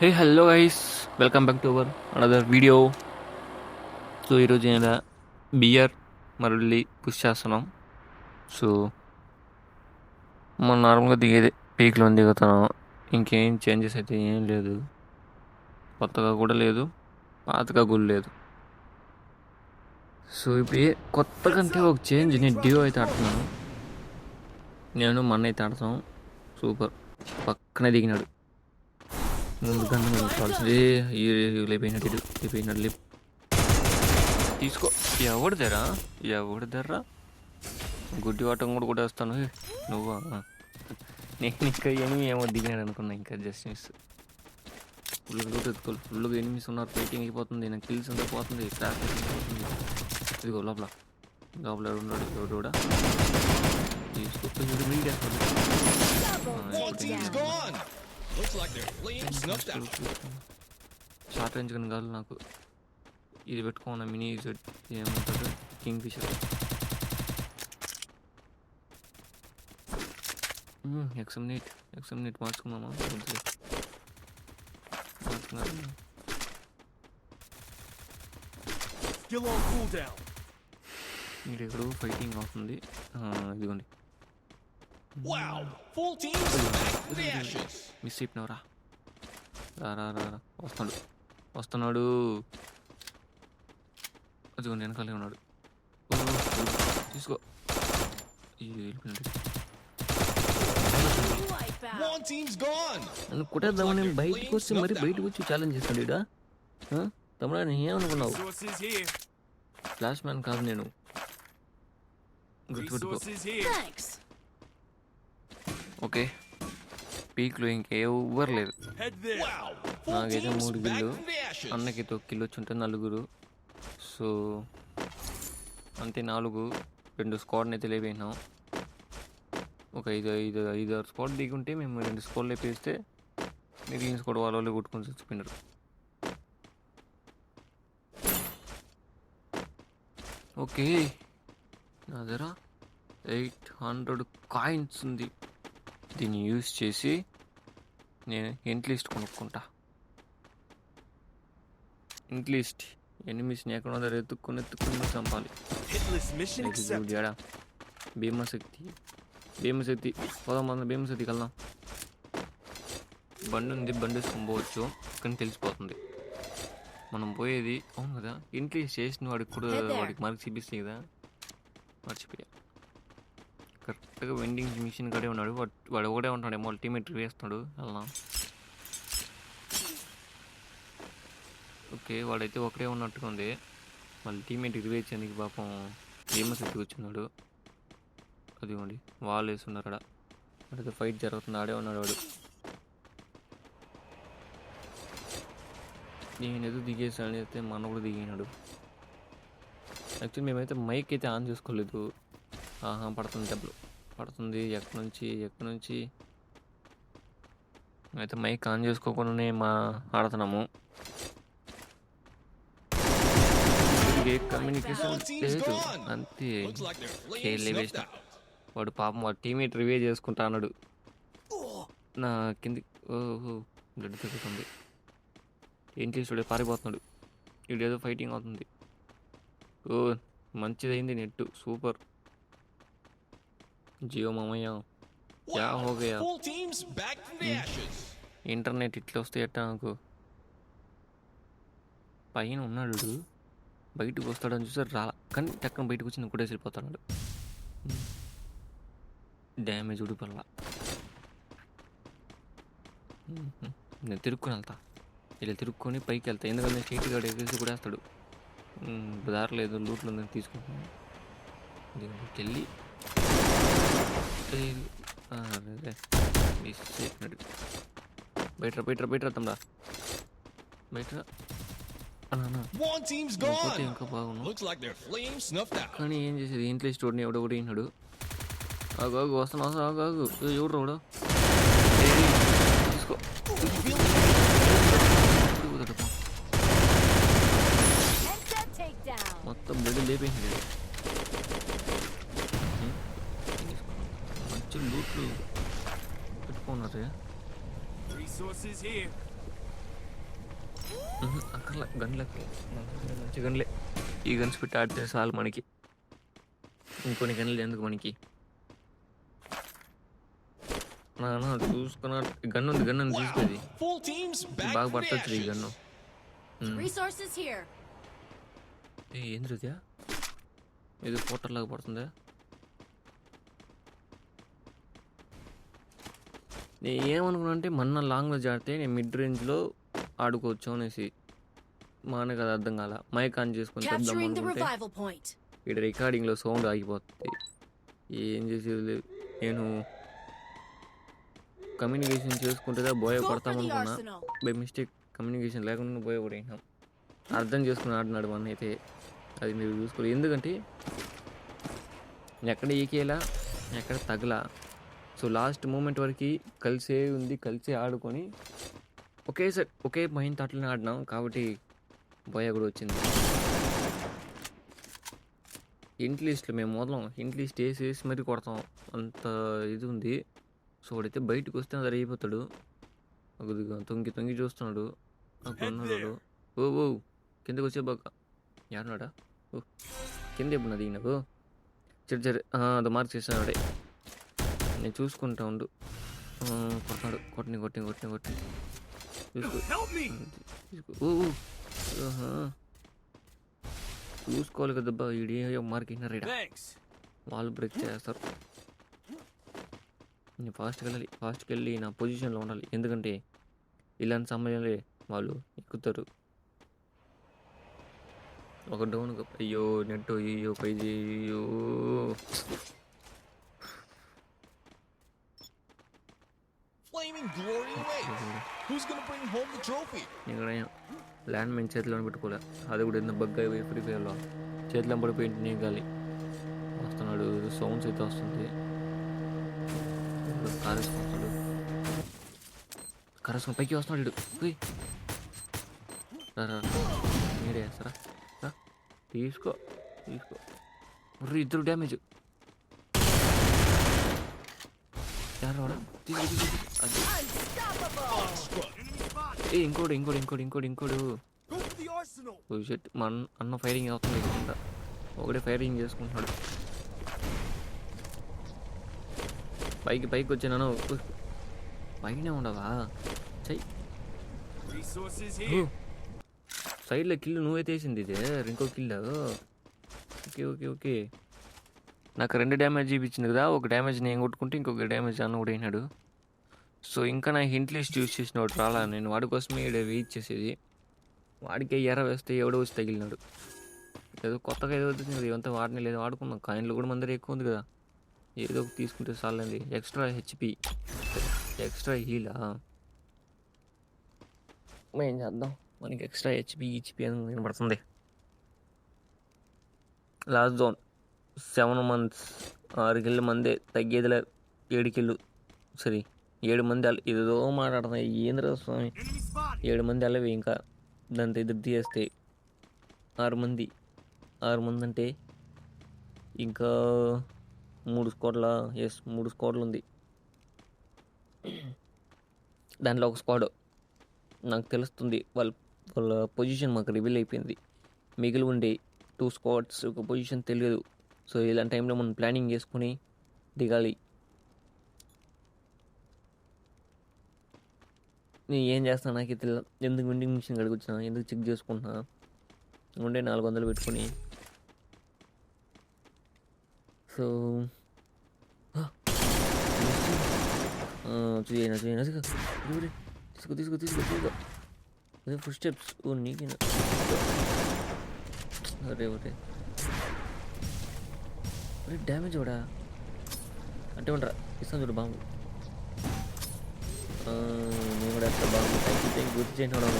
Hey hello guys, welcome back to our another video. So ఈరోజు నేను beer మరళ్ళీ push చేస్తున్నాం. So మనం నార్మల్గా దిగేది పీక్లో దిగుతున్నాం. ఇంకేం చేంజెస్ అయితే ఏం లేదు, కొత్తగా కూడా లేదు, పాతగా కూడా లేదు. సో ఇప్పుడు కొత్తగా అంటే ఒక చేంజ్, నేను డియో అయితే ఆడుతున్నాను. నేను మొన్న అయితే ఆడతాం. సూపర్, పక్కనే దిగినాడు. ముందుగా లేపోయినాడు తీసుకో. ఎవడిదరా గుడ్డి వాటం కూడా వేస్తాను. నువ్వా? నేను ఇంకా ఎనిమి ఏమో దిగినాడు అనుకున్నా. ఇంకా జస్ట్ మిస్. ఫుల్గా ఎనిమిస్ ఉన్నారు. ఫైటింగ్ అయిపోతుంది. నాకు కిల్స్ అంతా పోతుంది. పోతుంది. ఇదిగో లోపల లోపల ఉన్నాడు. ఎవడు కూడా షార్ట్ రేంజ్ కానీ కాదు నాకు. ఇది పెట్టుకోమన్నా మినీ ఏమంటారు, కింగ్ ఫిషర్. ఎక్సమ్నేట్ మార్చుకుందామా? మీరు ఎక్కడో ఫైటింగ్ అవుతుంది. ఇదిగోండి, మిస్ అయిపోయినవరా. రా వస్తున్నాడు. అదిగోండి, వెనకాలే ఉన్నాడు. తీసుకో. నన్ను కొట్టేద్దామని బయటకు వస్తే మరి బయటకు వచ్చి ఛాలెంజ్ చేస్తాడు ఇడా. తమ్ముడా, నేను ఏమనుకున్నావు? ఫ్లాష్ మ్యాన్ కాదు నేను, గుర్తుపెట్టుకో. ఓకే, పీక్లో ఇంకెవ్వరు లేదు. నాకైతే 3 కిల్లు, అన్నకి 1 కిల్ వచ్చి ఉంటే 4. సో అంతే, 2 స్క్వాడ్ని అయితే లేపేసినాం. ఒక 5 స్క్వాడ్ దిగుంటే మేము 2 స్క్వాడ్ లేపేస్తే మిగిలిన స్క్వాడ్ వాళ్ళు కొట్టుకొని చచ్చిపోయినారు. ఓకే, నా దగ్గర 800 కాయిన్స్ ఉంది. దీన్ని యూజ్ చేసి నేను ఎంట్లిస్ట్ కొనుక్కుంటా. ఎంట్లిస్ట్ ఎనిమిస్ని ఎక్కడ దగ్గర ఎత్తుక్కొని చంపాలి. భీమశక్తి పోదాం. భీమశక్తికి వెళ్దాం. బండి ఉంది, బండి వేసుకొని కానీ తెలిసిపోతుంది మనం పోయేది. అవును కదా, ఎంట్లిస్ట్ చేసిన వాడికి కూడా వాడికి మార్క్స్ చూపిస్తాయి కదా. మర్చిపోయా. కరెక్ట్గా వెండింగ్ మిషన్ కడే ఉన్నాడు. వాడు ఒకటే ఉంటాడు ఏమో, టీమేట్ వేస్తున్నాడు. వెళ్దాం. ఓకే, వాడైతే ఒకటే ఉన్నట్టుగా ఉంది. మళ్ళీ టీమేట్ రివేచేందుకు పాపం భీమశక్తి వచ్చినాడు. అదిగోండి, వాళ్ళు వేస్తున్నారు అక్కడ. అడిగితే ఫైట్ జరుగుతుంది. ఆడే ఉన్నాడు వాడు. నేను ఏదో దిగేసాను అయితే మన కూడా దిగినాడు. యాక్చువల్లీ మేమైతే మైక్ అయితే ఆన్ చేసుకోలేదు. పడుతుంది, డబ్బులు పడుతుంది. ఎక్కడి నుంచి అయితే మైక్ ఆన్ చేసుకోకుండానే ఆడుతున్నాము. కమ్యూనికేషన్ లేదు అంతే. వేసిన వాడు పాపం వాడు టీమేట్ రివే చేసుకుంటా అన్నాడు. నా కింది బ్లడ్ తగ్గుతుంది. ఏం చేసాడు, పారిపోతున్నాడు. వీడేదో ఫైటింగ్ అవుతుంది. మంచిదైంది నెట్, సూపర్. జియో మామయ్య క్యా హో గయా. ఇంటర్నెట్ ఇట్లా వస్తే ఎట్టా నాకు. పైన ఉన్నాడు, బయటకు వస్తాడని చూస్తే కానీ టక్కన బయటకు వచ్చి కూడా వెళ్ళిపోతాడు. డ్యామేజ్ ఉడిపల్లా. నేను తిరుక్కొని వెళ్తా. ఇలా తిరుక్కొని పైకి వెళ్తా. ఎందుకంటే స్ట్రైట్ గార్డ్ ఎగేసి కూడా వేస్తాడు. దారి లేదు, లూట్లో ఉందని తీసుకుంటాను. వెళ్ళి మిస్ చేసినాడు. బయట తమ్ముడా, బయట ఇంకా బాగున్నావు. కానీ ఏం చేసేది, ఇంట్లో స్టోర్ని ఎవడో కూడా అయినాడు. ఆగు వస్తాను. ఆగు ఎవడు రావడం. తీసుకో. మొత్తం బ్లడ్ లేపేసినాడు. మంచి లూట్లు పెట్టుకున్నారు. అక్కర్లే గన్లకి మంచి గన్లే. ఈ గన్స్ పెట్టి ఆడితే చాలు మనకి. ఇంకొన్ని గన్లు ఎందుకు మనకి? చూసుకున్నా గన్ ఉంది చూసుకునేది బాగా పట్టొచ్చు ఈ గన్ను. ఏం రుద్యా ఇది పోటర్ లాగా పడుతుందా? నేను ఏమనుకున్నా అంటే మొన్న లాంగ్లో జాడితే నేను మిడ్ రేంజ్లో ఆడుకోవచ్చు అనేసి మా అన్నకి అది అర్థం కాల. మైక్ ఆన్ చేసుకుని చెప్దాం అనుకుంటే ఇక్కడ రికార్డింగ్లో సౌండ్ ఆగిపోతుంది. ఏం చేసేది లేదు. నేను కమ్యూనికేషన్ చేసుకుంటే బోయ పడతామనుకున్నా. బై మిస్టేక్ కమ్యూనికేషన్ లేకుండా బోయ పడినాం. అర్థం చేసుకుని ఆడినాడు మన అయితే. అది మీరు చూసుకోలేదు. ఎందుకంటే ఎక్కడ ఈకేలా ఎక్కడ తగలా. సో లాస్ట్ మూమెంట్ వరకు కలిసే ఉంది, కలిసే ఆడుకొని ఒకేసారి ఒకే మైండ్ థాట్లోనే ఆడినాం కాబట్టి బోయ కూడా వచ్చింది. హింట్ లిస్ట్లో మేము మొదలం హింట్ లిస్ట్ వేసేసి మరీ కొడతాం, అంత ఇది ఉంది. సో వాడైతే బయటకు వస్తే అది అయిపోతాడు. కొద్దిగా తొంగి తొంగి చూస్తున్నాడు అక్కడ ఉన్నాడు. ఓ కిందకి వచ్చే బాగా ఏడన్నాడా? ఓ కింద ఎప్పుడు అది నాకు చెడు అది మార్క్ చేస్తున్నాడే. నేను చూసుకుంటా ఉండు. కొట్టాడు. కొట్టి చూసుకో. చూసుకోవాలి కదబ్బా. ఈడే మార్క్ అయినారా? వాళ్ళు బ్రేక్ చేస్తారు. నేను ఫాస్ట్కి వెళ్ళి నా పొజిషన్లో ఉండాలి. ఎందుకంటే ఇలాంటి సమయంలో వాళ్ళు ఎక్కుతారు. ఒక డౌన్ అయ్యో నెట్ అయ్యో పైజీ అయ్యో. ఇక్కడ ల్యాండ్ మైన్ చేతిలో పెట్టుకోలే. అది కూడా ఎంత బగ్ అయిపోయి ఫ్రీ ఫైర్లో చేతిలో పడిపోయింది. నేను గాలి వస్తున్నాడు. సౌండ్స్ అయితే వస్తుంది. కారేసుకొని పైకి వస్తున్నాడు. మీరే వేస్తారా? తీసుకో ఇద్దరు డ్యామేజ్. ఇంకోడు మా అన్న ఫైరింగ్ అవుతుంది. ఒకటే ఫైరింగ్ చేసుకుంటున్నాడు. పైకి వచ్చాను. పైనే ఉండవా? చెయ్యి సైడ్లో కిల్లు నువ్వైతే వేసింది. ఇదే ఇంకో కిల్లు. ఓకే నాకు 2 డ్యామేజ్ చూపించింది కదా. ఒక డ్యామేజ్ నేను కొట్టుకుంటే ఇంకొక డ్యామేజ్ అన్న కూడా అయినాడు. సో ఇంకా నా హింట్ లిస్ట్ యూజ్ చేసిన వాడు రాలా. నేను వాడి కోసమే ఇక్కడ వెయిట్ చేసేది. వాడికి ఎర్ర వేస్తే ఎవడో వచ్చి తగిలినాడు. ఏదో కొత్తగా ఏదో వచ్చింది కదా. ఇవంతా వాడిని లేదు వాడుకున్నాం. కాయిన్లు కూడా మన దగ్గర ఎక్కువ ఉంది కదా. ఏదో తీసుకుంటే చాలండి. ఎక్స్ట్రా హెచ్పి ఎక్స్ట్రా హీలా ఏం చేద్దాం. మనకి ఎక్స్ట్రా హెచ్పి అని వినపడుతుంది. లాస్ట్ జోన్ 7 months 6 కిళ్ళు మందే తగ్గేదిలే. 7 కిళ్ళు సరే 7 మంది ఏదో మాట్లాడుతున్నాయి. ఏంద్ర స్వామి 7 మంది అల్లవి. ఇంకా దాంతో ఎదురు తీయేస్తే 6 మంది అంటే ఇంకా 3 స్క్వాడ్లా? ఎస్ 3 స్క్వాడ్లు ఉంది. దాంట్లో ఒక స్క్వాడ్ నాకు తెలుస్తుంది. వాళ్ళ పొజిషన్ మాకు రివీల్ అయిపోయింది. మిగిలి ఉండే 2 స్క్వాడ్స్ ఒక పొజిషన్ తెలియదు. సో ఇలాంటి టైంలో మనం ప్లానింగ్ చేసుకుని దిగాలి. నేను ఏం చేస్తాను నాకే తెలియదు. ఎందుకు వెండింగ్ మిషన్ కడిగి వచ్చినా, ఎందుకు చెక్ చేసుకుంటున్నా. ఉండే 400 పెట్టుకొని. సో చూయనా తీసుకో. అదే ఫస్ట్ స్టెప్స్. ఓ నీకేనా? అరే డ్యామేజ్ కూడా అంటే ఉండరా. ఇస్తాను చూడు బాంబు. నేను కూడా వేస్తా బాంబు. పైకి గుర్తు చేసిన బాంబు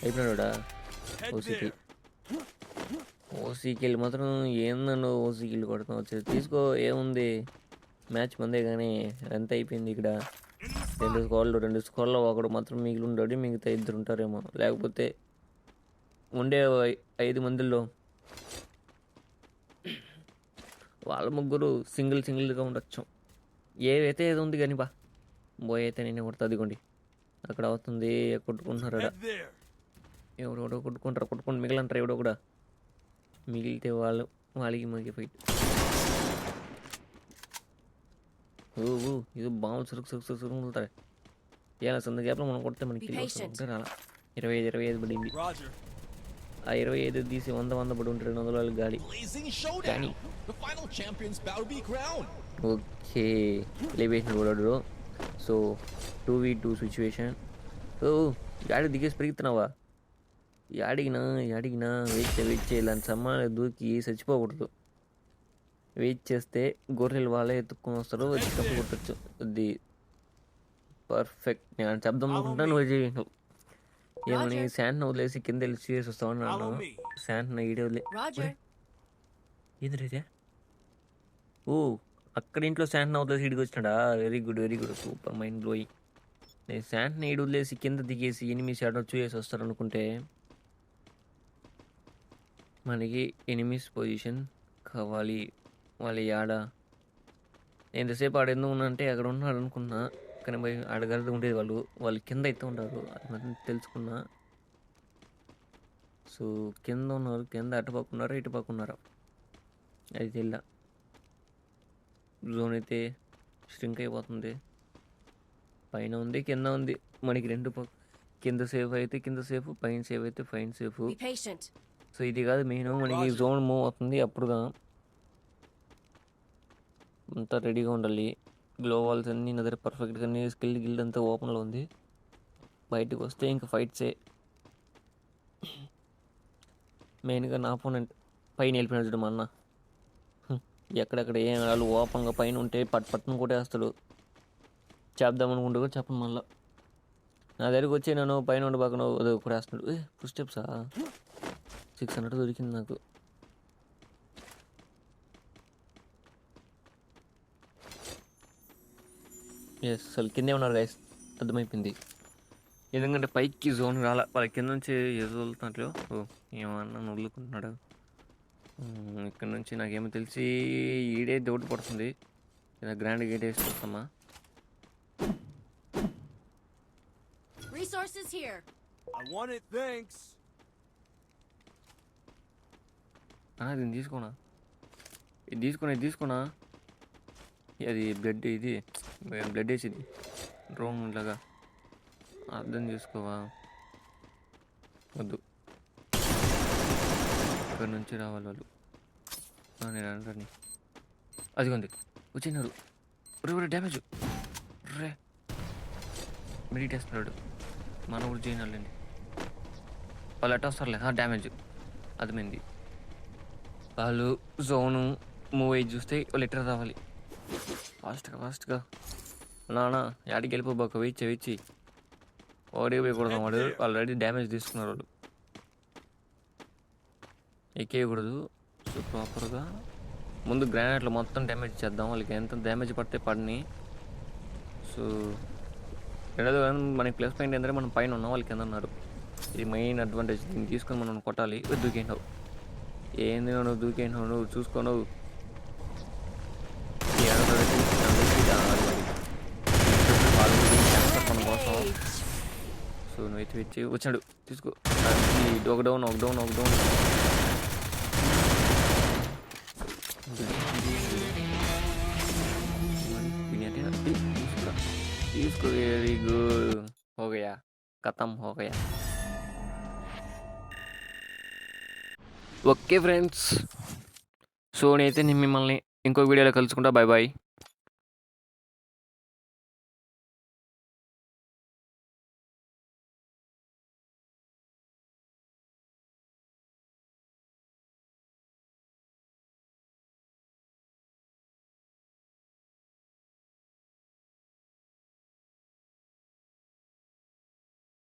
అయిపోయినాడా? ఓసీకి మాత్రం ఏందన్నో ఓసీకి కొడతాం వచ్చేది. తీసుకో ఏముంది, మ్యాచ్ మందే కానీ ఎంత అయిపోయింది. ఇక్కడ 2 స్కోర్లో ఒకడు మాత్రం మిగిలి ఉండడు. మిగతా 2 ఉంటారేమో. లేకపోతే ఉండే 5 మందిలో వాళ్ళ ముగ్గురు సింగిల్గా ఉండొచ్చు. ఏదైతే ఏదో ఉంది కానీ బోయ్ అయితే నేనే కొడతా. అదిగోండి అక్కడ అవుతుంది కొట్టుకుంటున్నారు అక్కడ. ఎవడెవడో కొట్టుకుంటూ మిగిలింటారు ఎవడో కూడా. మిగిలితే వాళ్ళకి మనకి ఫైట్. ఓ ఇది బాంబులు సురుకు ములుతాయి. ఇలా సొంత గ్యాప్లో మనం కొడితే మనకి కిల్ వస్తుంది. రాలా 25 పడింది. ఆ 25 తీసి 100 పడి ఉంటే 200 గాలి కానీ. ఓకే లేవేసిన కూడా. So 2v2 situation. ఓ యాడి దిగేసి పెరుగుతున్నావా? యాడిగినా వెయిట్ చేయాలని సమ్మాన దూకి చచ్చిపోకూడదు. వెయిట్ చేస్తే గొర్రెలు వాళ్ళే ఎత్తుక్కొని వస్తారు, వచ్చి తప్పు కొట్టచ్చు. అది పర్ఫెక్ట్. నేను చెప్దాం అనుకుంటా, నువ్వు చేయను. ఏమని శాంట్ని వదిలేసి కింద వెళ్ళి చేసి వస్తామని అన్నాను. శాంట్ని ఈడే వదిలే ఏంద్రైతే. ఓ అక్కడ ఇంట్లో శాంట్ని వదిలేసి ఇడికి వచ్చినాడా? Very good super mind blowing. నేను శాంట్ని ఈడు వదిలేసి కింద దిగేసి ఎనిమిస్ ఆడ చూసేసి వస్తారు అనుకుంటే మనకి ఎనిమిస్ పొజిషన్ కావాలి. వాళ్ళు ఆడ ఎంతసేపు ఆడ ఎందుకు ఉన్నానంటే అక్కడ ఉన్నాడు అనుకున్నా, కానీ ఆడగలదు ఉండేది. వాళ్ళు కింద అయితే ఉంటారు, అది మాత్రం తెలుసుకున్నా. సో కింద ఉన్నారు, కింద అటుపక్కున్నారా ఇటుపక్కున్నారా అది తెల్ల. జోన్ అయితే స్ట్రింక్ అయిపోతుంది. పైన ఉంది కింద ఉంది, మనకి రెండు కింద సేఫ్ అయితే కింద సేఫ్, పైన సేఫ్ అయితే పైన సేఫ్. సో ఇది కాదు మెయిన్, మనకి జోన్ మూవ్ అవుతుంది అప్పుడుగా అంతా రెడీగా ఉండాలి. గ్లోవాల్స్ అన్నీ నా దగ్గర పర్ఫెక్ట్గా స్కిల్ గిల్డ్ అంతా ఓపెన్లో ఉంది. బయటకు వస్తే ఇంకా ఫైట్సే. మెయిన్గా నా అపోనెంట్ పైన వెళ్ళిపోయినాడు చూడు మా అన్న. ఎక్కడెక్కడ ఏం వాళ్ళు ఓపెన్గా పైన ఉంటే పట్టును కొట్టేస్తాడు. చేద్దాం అనుకుంటే కూడా చెప్పను. మళ్ళీ నా దగ్గరికి వచ్చి నేను పైన ఉండి పక్కన కొట్టేస్తున్నాడు. ఫుల్ స్టెప్సా 600 దొరికింది నాకు. ఎస్ అసలు కిందే ఉన్నారు గైస్, అర్థమైపోయింది. ఎందుకంటే పైకి జోన్ రాలా, వాళ్ళ కింద నుంచి ఏదో వదులుతున్నట్లు. ఏమన్నా వదులుకుంటున్నాడు. ఇక్కడ నుంచి నాకేమో తెలిసి ఈడే దౌడు పడుతుంది. ఇలా గ్రాండ్ గేట్ వేసి చూస్తామా. దీన్ని తీసుకోనా, ఇది తీసుకోనా. అది బ్లడ్, ఇది బ్లడ్ వేసింది డ్రోన్ లాగా. అర్థం చేసుకోవా, వద్దు. ఇక్కడ నుంచి రావాలి వాళ్ళు. నేను అంటాను అదిగోంది వచ్చినారు. రే డ్యామేజ్ రే మెడిట్ వేస్తున్నాడు. మన ఊరు చేయనాలండి. వాళ్ళు ఎట్ట వస్తారులే. డ్యామేజ్ అర్థమైంది. వాళ్ళు జోను మూవ్ అయ్యి చూస్తే వాళ్ళు ఎట్లా రావాలి. ఫాస్ట్గా నానా యాడికి వెళ్ళిపోబాక, వెయిచ్చి ఓడికి పోయకూడదు. వాడు ఆల్రెడీ డ్యామేజ్ తీసుకున్నారు. వాళ్ళు ఎక్కేయకూడదు. సో ప్రాపర్గా ముందు గ్రానైట్లో మొత్తం డ్యామేజ్ చేద్దాం. వాళ్ళకి ఎంత డ్యామేజ్ పడితే పడిని. సో రెండోది మనకి ప్లస్ పాయింట్ ఏంటంటే మనం పైన ఉన్నాం, వాళ్ళకి కింద ఉన్నారు. ఇది మెయిన్ అడ్వాంటేజ్. దీన్ని తీసుకొని మనం కొట్టాలి. దూకేనావు ఏంది, నువ్వు దూకేనావు, నువ్వు చూసుకోనవు. మన కోసం. సో నువ్వు వెచ్చి వచ్చాడు, తీసుకో. ఒక డౌన్ తీసుకో. Very good. హోగయా ఖతం హోగయా. ఓకే ఫ్రెండ్స్, సో నేనైతే మిమ్మల్ని ఇంకో వీడియోలో కలుసుకుంటా. బాయ్.